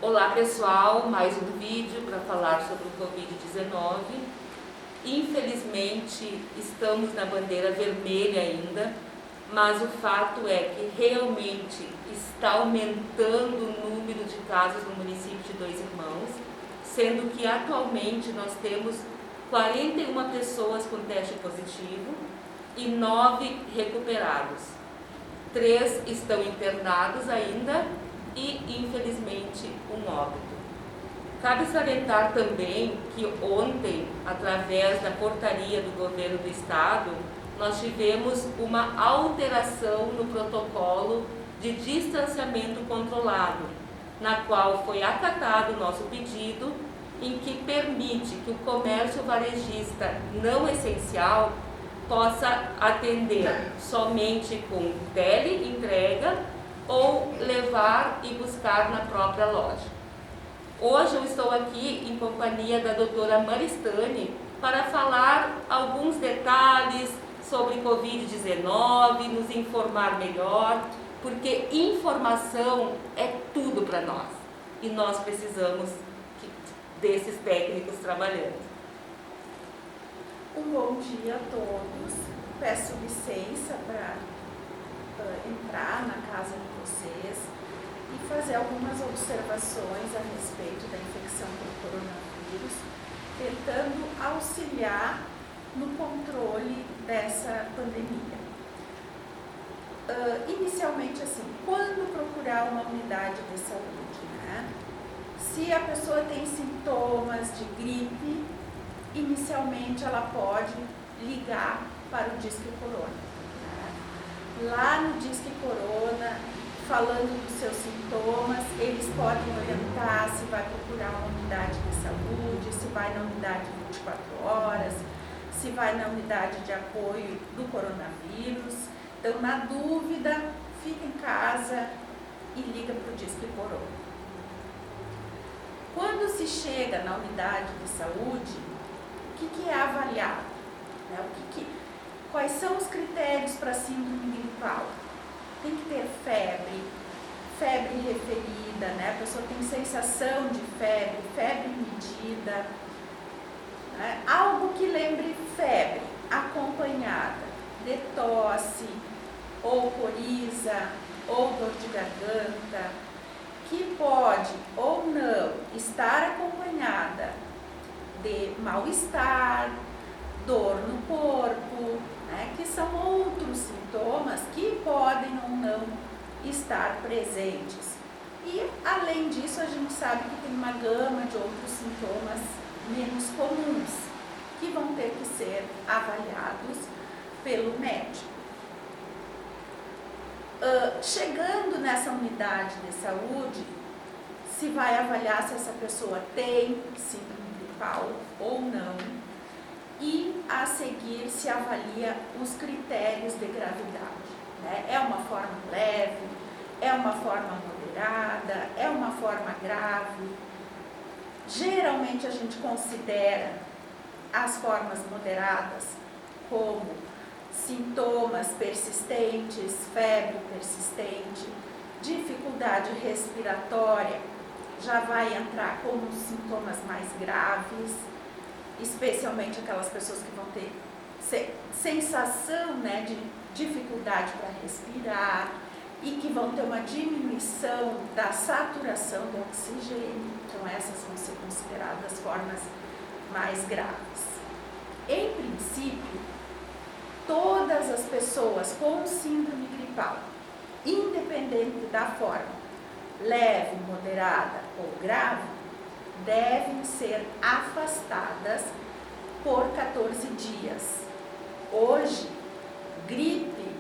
Olá pessoal, mais um vídeo para falar sobre o Covid-19. Infelizmente estamos na bandeira vermelha ainda, mas o fato é que realmente está aumentando o número de casos no município de Dois Irmãos, sendo que atualmente nós temos 41 pessoas com teste positivo e 9 recuperados. 3 estão internados ainda e, infelizmente, um óbito. Cabe salientar também que ontem, através da portaria do governo do estado, nós tivemos uma alteração no protocolo de distanciamento controlado, na qual foi acatado o nosso pedido, em que permite que o comércio varejista não essencial possa atender somente com teleentrega ou levar e buscar na própria loja. Hoje eu estou aqui em companhia da doutora Maristane para falar alguns detalhes sobre Covid-19, nos informar melhor, porque informação é tudo para nós e nós precisamos desses técnicos trabalhando. Um bom dia a todos. Peço licença para entrar na casa de vocês e fazer algumas observações a respeito da infecção por coronavírus, tentando auxiliar no controle dessa pandemia. Inicialmente, assim, quando procurar uma unidade de saúde, né? Se a pessoa tem sintomas de gripe, inicialmente ela pode ligar para o Disque Corona. Lá no Disque Corona, falando dos seus sintomas, eles podem orientar se vai procurar uma unidade de saúde, se vai na unidade 24 horas, se vai na unidade de apoio do coronavírus. Então, na dúvida, fica em casa e liga para o Disque Corona. Quando se chega na unidade de saúde, o que é avaliado? Quais são os critérios para síndrome gripal? Tem que ter febre referida, né? A pessoa tem sensação de febre medida, né? Algo que lembre febre acompanhada de tosse, ou coriza, ou dor de garganta, que pode ou não estar acompanhada de mal-estar, dor no corpo, né, que são outros sintomas que podem ou não estar presentes. E, além disso, a gente sabe que tem uma gama de outros sintomas menos comuns, que vão ter que ser avaliados pelo médico. Chegando nessa unidade de saúde, se vai avaliar se essa pessoa tem síndrome gripal ou não, e a seguir se avalia os critérios de gravidade, né? É uma forma leve, é uma forma moderada, é uma forma grave. Geralmente a gente considera as formas moderadas como sintomas persistentes, febre persistente, dificuldade respiratória, já vai entrar como sintomas mais graves, especialmente aquelas pessoas que vão ter sensação, né, de dificuldade para respirar e que vão ter uma diminuição da saturação do oxigênio. Então essas vão ser consideradas formas mais graves. Em princípio, todas as pessoas com síndrome gripal, independente da forma, leve, moderada ou grave, devem ser afastadas por 14 dias. Hoje, gripe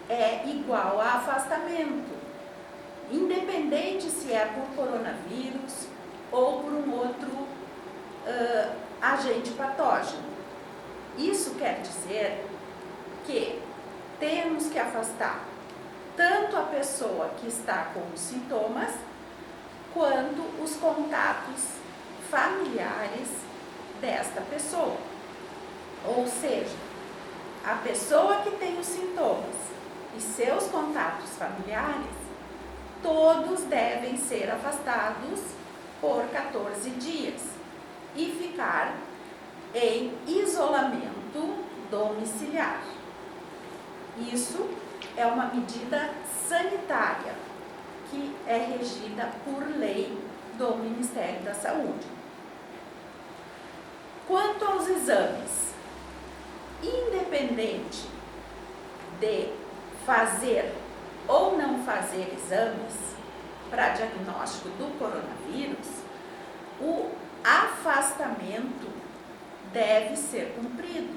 é igual a afastamento, independente se é por coronavírus ou por um outro agente patógeno. Isso quer dizer que temos que afastar tanto a pessoa que está com os sintomas, quanto os contatos familiares desta pessoa. Ou seja, a pessoa que tem os sintomas e seus contatos familiares todos devem ser afastados por 14 dias e ficar em isolamento domiciliar. Isso é uma medida sanitária que é regida por lei do Ministério da Saúde. Quanto aos exames, independente de fazer ou não fazer exames para diagnóstico do coronavírus, o afastamento deve ser cumprido,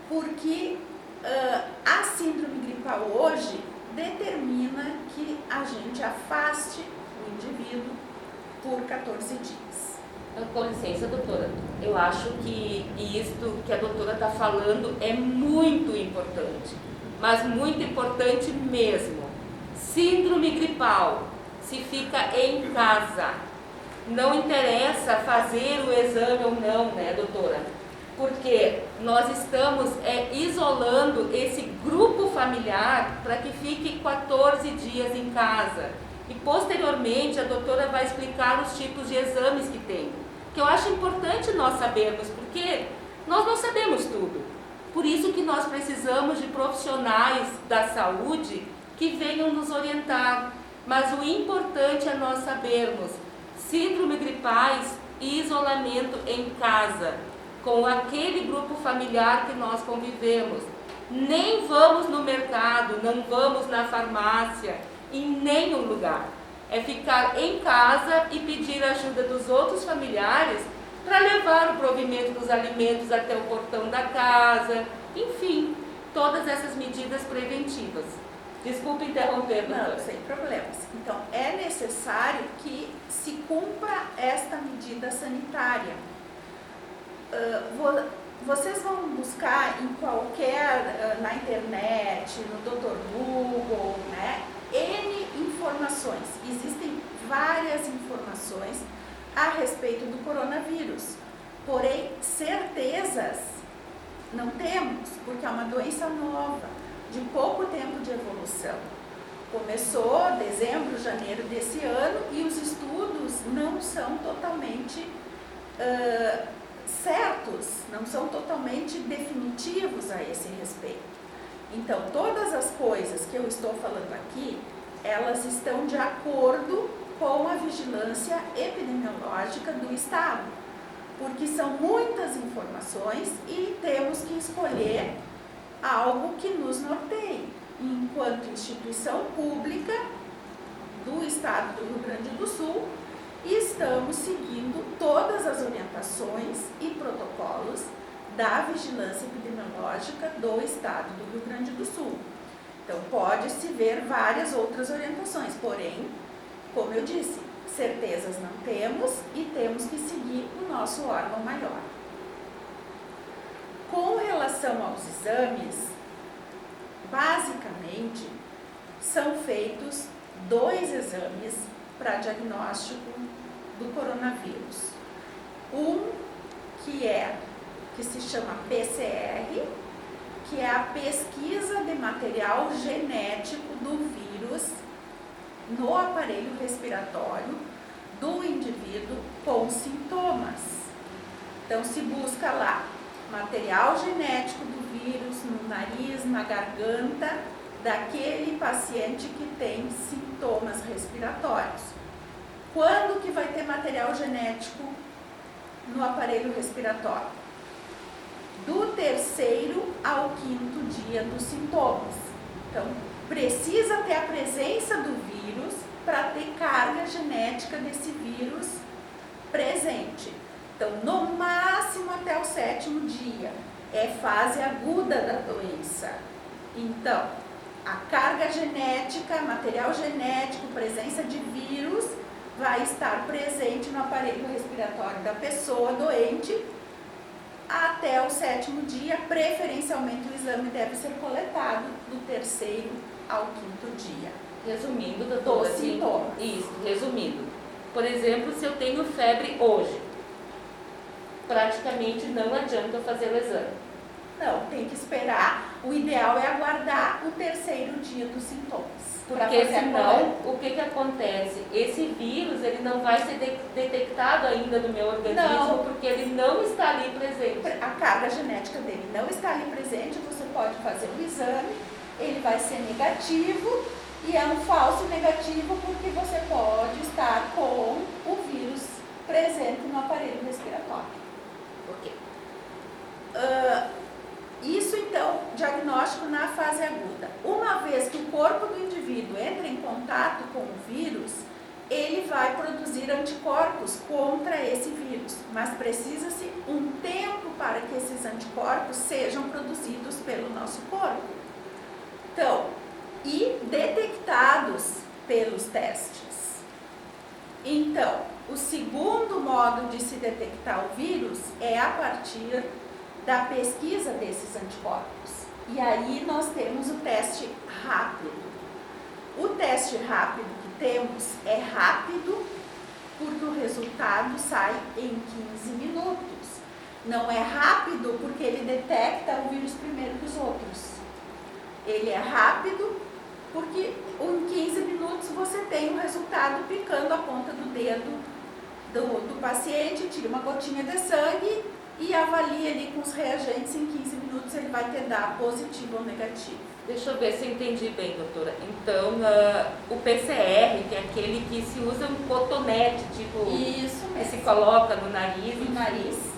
porque a síndrome gripal hoje determina que a gente afaste o indivíduo por 14 dias. Com licença, doutora, eu acho que isto que a doutora está falando é muito importante, mas muito importante mesmo. Síndrome gripal, se fica em casa, não interessa fazer o exame ou não, né, doutora? Porque nós estamos isolando esse grupo familiar para que fique 14 dias em casa. E posteriormente a doutora vai explicar os tipos de exames que tem. Que eu acho importante nós sabermos, porque nós não sabemos tudo. Por isso que nós precisamos de profissionais da saúde que venham nos orientar. Mas o importante é nós sabermos síndrome gripais e isolamento em casa, com aquele grupo familiar que nós convivemos. Nem vamos no mercado, não vamos na farmácia, em nenhum lugar. É ficar em casa e pedir ajuda dos outros familiares para levar o provimento dos alimentos até o portão da casa, enfim, todas essas medidas preventivas. Desculpe interromper, doutora. Não, sem problemas. Então, é necessário que se cumpra esta medida sanitária. Vocês vão buscar em qualquer, na internet, no Dr. Google, né, N informações. Existem várias informações a respeito do coronavírus. Porém, certezas não temos, porque é uma doença nova, de pouco tempo de evolução. Começou dezembro, janeiro desse ano e os estudos não são totalmente certos, não são totalmente definitivos a esse respeito. Então, todas as coisas que eu estou falando aqui, elas estão de acordo com a vigilância epidemiológica do Estado, porque são muitas informações e temos que escolher algo que nos norteie. Enquanto instituição pública do Estado do Rio Grande do Sul, estamos seguindo todas as orientações e protocolos da vigilância epidemiológica do Estado do Rio Grande do Sul. Então, pode-se ver várias outras orientações, porém, como eu disse, certezas não temos e temos que seguir o nosso órgão maior. Com relação aos exames, basicamente, são feitos 2 exames para diagnóstico do coronavírus. Um que se chama PCR, que é a pesquisa de material genético do vírus no aparelho respiratório do indivíduo com sintomas. Então, se busca lá material genético do vírus no nariz, na garganta daquele paciente que tem sintomas respiratórios. Quando que vai ter material genético no aparelho respiratório? Do 3º ao 5º dia dos sintomas. Então, precisa ter a presença do vírus para ter carga genética desse vírus presente. Então, no máximo até o 7º dia, é fase aguda da doença. Então, a carga genética, material genético, presença de vírus, vai estar presente no aparelho respiratório da pessoa doente até o 7º dia. Preferencialmente, o exame deve ser coletado do 3º ao 5º dia. Resumindo, doutora, Dos sintomas. Isso, resumindo. Por exemplo, se eu tenho febre hoje, praticamente não adianta eu fazer o exame. Não, tem que esperar. O ideal é aguardar o terceiro dia dos sintomas. Porque senão, o que acontece? Esse vírus, ele não vai ser detectado ainda no meu organismo, porque ele não está ali presente. A carga genética dele não está ali presente, você pode fazer o exame, ele vai ser negativo, e é um falso negativo porque você pode estar com o vírus presente no aparelho respiratório. Ok. Isso, então, diagnóstico na fase aguda. Uma vez que o corpo do indivíduo entra em contato com o vírus, ele vai produzir anticorpos contra esse vírus, mas precisa-se um tempo para que esses anticorpos sejam produzidos pelo nosso corpo. Então, e detectados pelos testes. Então, o segundo modo de se detectar o vírus é a partir da pesquisa desses anticorpos. E aí nós temos o teste rápido. O teste rápido que temos é rápido porque o resultado sai em 15 minutos. Não é rápido porque ele detecta o vírus primeiro que os outros. Ele é rápido porque em 15 minutos você tem o resultado picando a ponta do dedo do paciente, tira uma gotinha de sangue e avalia ali com os reagentes, em 15 minutos ele vai te dar positivo ou negativo. Deixa eu ver se eu entendi bem, doutora. Então, o PCR, que é aquele que se usa um cotonete, tipo, isso mesmo, que se coloca no nariz. No nariz, isso.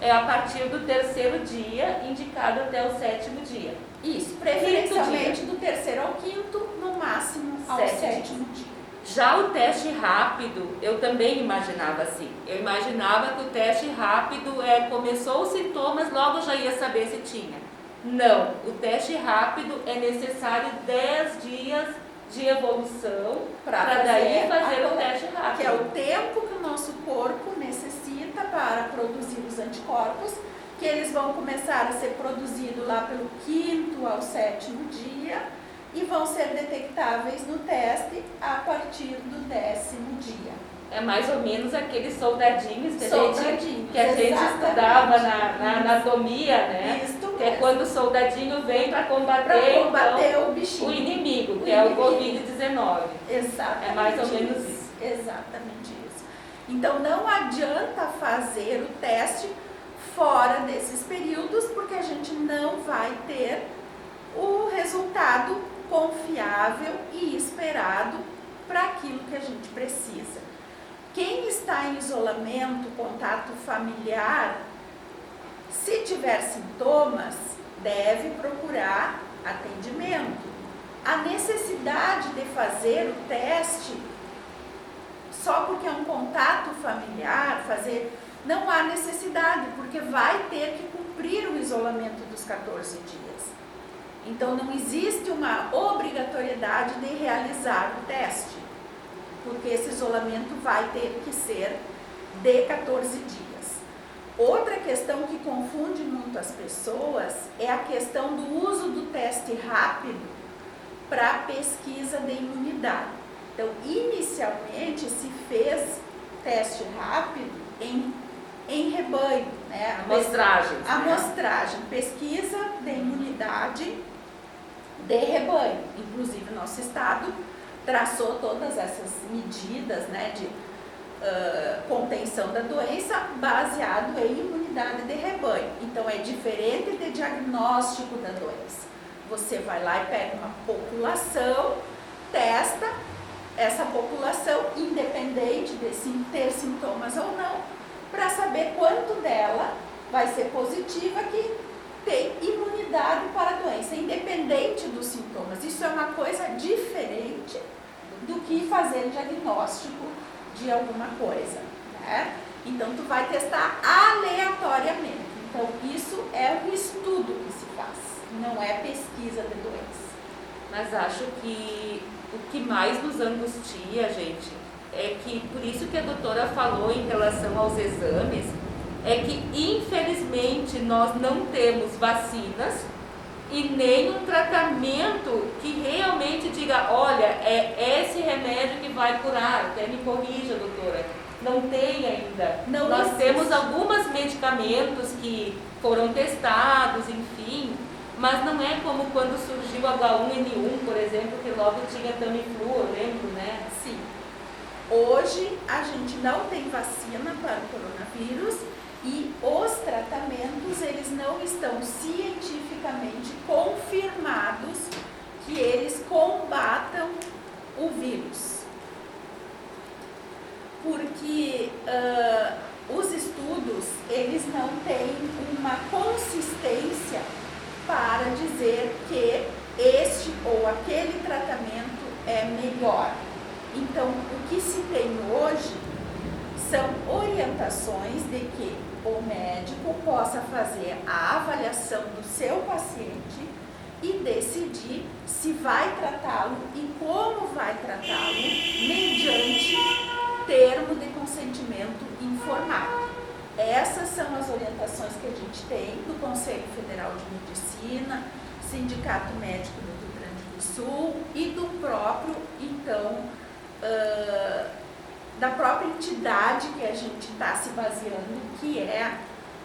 É a partir do terceiro dia, indicado até o sétimo dia. Isso, preferencialmente do terceiro ao quinto, no máximo ao sétimo dia. Já o teste rápido, eu também imaginava assim. Eu imaginava que o teste rápido começou os sintomas, logo já ia saber se tinha. Não, o teste rápido é necessário 10 dias de evolução para daí fazer o teste rápido. Que é o tempo que o nosso corpo necessita para produzir os anticorpos, que eles vão começar a ser produzidos lá pelo 5º ao 7º dia, e vão ser detectáveis no teste a partir do 10º dia. É mais ou menos aqueles soldadinhos que a gente exatamente. Estudava na anatomia, né? Isso que é quando o soldadinho vem para combater então, o bichinho. O inimigo, que é o Covid-19. Exatamente. É mais ou menos isso. Exatamente isso. Então não adianta fazer o teste fora desses períodos, porque a gente não vai ter o resultado confiável e esperado para aquilo que a gente precisa. Quem está em isolamento, contato familiar, se tiver sintomas, deve procurar atendimento. A necessidade de fazer o teste, só porque é um contato familiar, não há necessidade, porque vai ter que cumprir o isolamento dos 14 dias. Então, não existe uma obrigatoriedade de realizar o teste, porque esse isolamento vai ter que ser de 14 dias. Outra questão que confunde muito as pessoas é a questão do uso do teste rápido para pesquisa de imunidade. Então, inicialmente se fez teste rápido em rebanho, né? Amostragem, pesquisa de imunidade de rebanho. Inclusive, nosso estado traçou todas essas medidas, né, de contenção da doença baseado em imunidade de rebanho. Então, é diferente de diagnóstico da doença. Você vai lá e pega uma população, testa essa população, independente de ter sintomas ou não, para saber quanto dela vai ser positiva que tem imunidade para a doença, independente dos sintomas. Isso é uma coisa diferente do que fazer diagnóstico de alguma coisa, né? Então, tu vai testar aleatoriamente. Então, isso é um estudo que se faz, não é pesquisa de doença. Mas acho que o que mais nos angustia, gente, é que, por isso que a doutora falou em relação aos exames, é que, infelizmente, nós não temos vacinas e nem um tratamento que realmente diga, olha, é esse remédio que vai curar. Até me corrija, doutora, não tem ainda. Não Nós existe. temos alguns medicamentos que foram testados, enfim, mas não é como quando surgiu o H1N1, por exemplo, que logo tinha Tamiflu, eu lembro, né? Sim. Hoje a gente não tem vacina para o coronavírus e os tratamentos, eles não estão cientificamente confirmados que eles combatam o vírus. Porque os estudos, eles não têm uma consistência para dizer que este ou aquele tratamento é melhor. Então, o que se tem hoje são orientações de que o médico possa fazer a avaliação do seu paciente e decidir se vai tratá-lo e como vai tratá-lo mediante termo de consentimento informado. Essas são as orientações que a gente tem do Conselho Federal de Medicina, Sindicato Médico do Rio Grande do Sul e do próprio, então, da própria entidade que a gente está se baseando, que é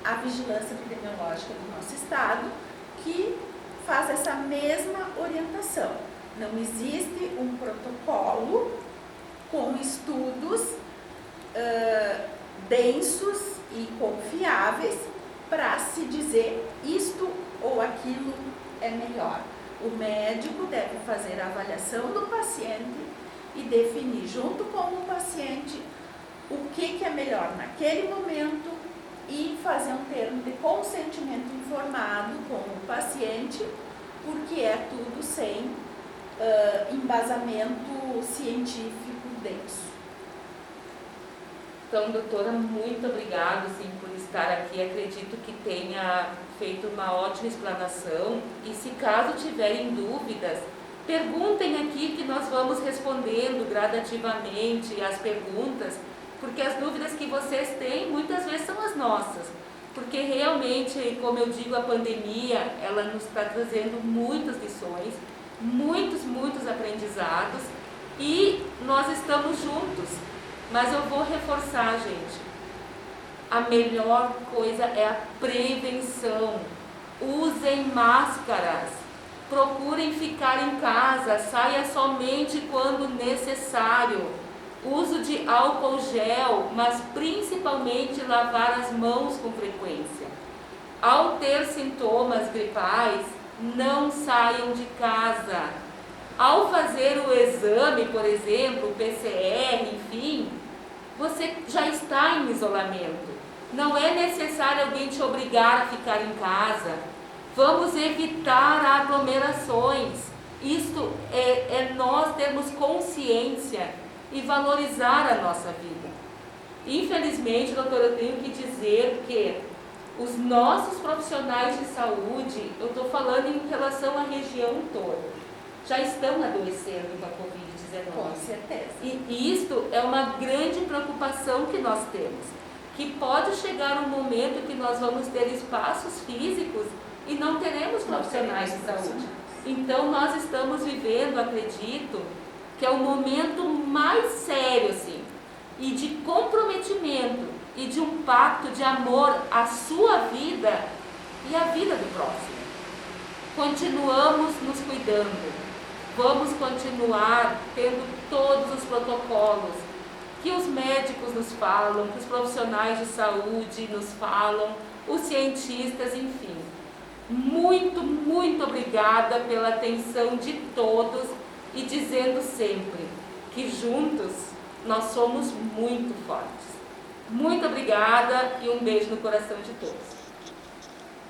a Vigilância Epidemiológica do nosso estado, que faz essa mesma orientação. Não existe um protocolo com estudos densos e confiáveis para se dizer isto ou aquilo é melhor. O médico deve fazer a avaliação do paciente e definir junto com o paciente o que é melhor naquele momento e fazer um termo de consentimento informado com o paciente, porque é tudo sem embasamento científico denso. Então, doutora, muito obrigada sim, por estar aqui. Acredito que tenha feito uma ótima explanação e se caso tiverem dúvidas, perguntem aqui que nós vamos respondendo gradativamente as perguntas, porque as dúvidas que vocês têm muitas vezes são as nossas, porque realmente, como eu digo, a pandemia, ela nos está trazendo muitas lições, muitos aprendizados e nós estamos juntos, mas eu vou reforçar, gente, a melhor coisa é a prevenção. Usem máscaras, procurem ficar em casa, saia somente quando necessário. Uso de álcool gel, mas principalmente lavar as mãos com frequência. Ao ter sintomas gripais, não saiam de casa. Ao fazer o exame, por exemplo, PCR, enfim, você já está em isolamento. Não é necessário alguém te obrigar a ficar em casa. Vamos evitar aglomerações. Isto é nós termos consciência e valorizar a nossa vida. Infelizmente, doutora, eu tenho que dizer que os nossos profissionais de saúde, eu estou falando em relação à região toda, já estão adoecendo com a Covid-19. Com certeza. E isto é uma grande preocupação que nós temos, que pode chegar um momento que nós vamos ter espaços físicos e não teremos profissionais de saúde. Então, nós estamos vivendo, acredito, que é o momento mais sério, assim, e de comprometimento, e de um pacto de amor à sua vida e à vida do próximo. Continuamos nos cuidando, vamos continuar tendo todos os protocolos que os médicos nos falam, que os profissionais de saúde nos falam, os cientistas, enfim. Muito obrigada pela atenção de todos e dizendo sempre que juntos nós somos muito fortes. Muito obrigada e um beijo no coração de todos.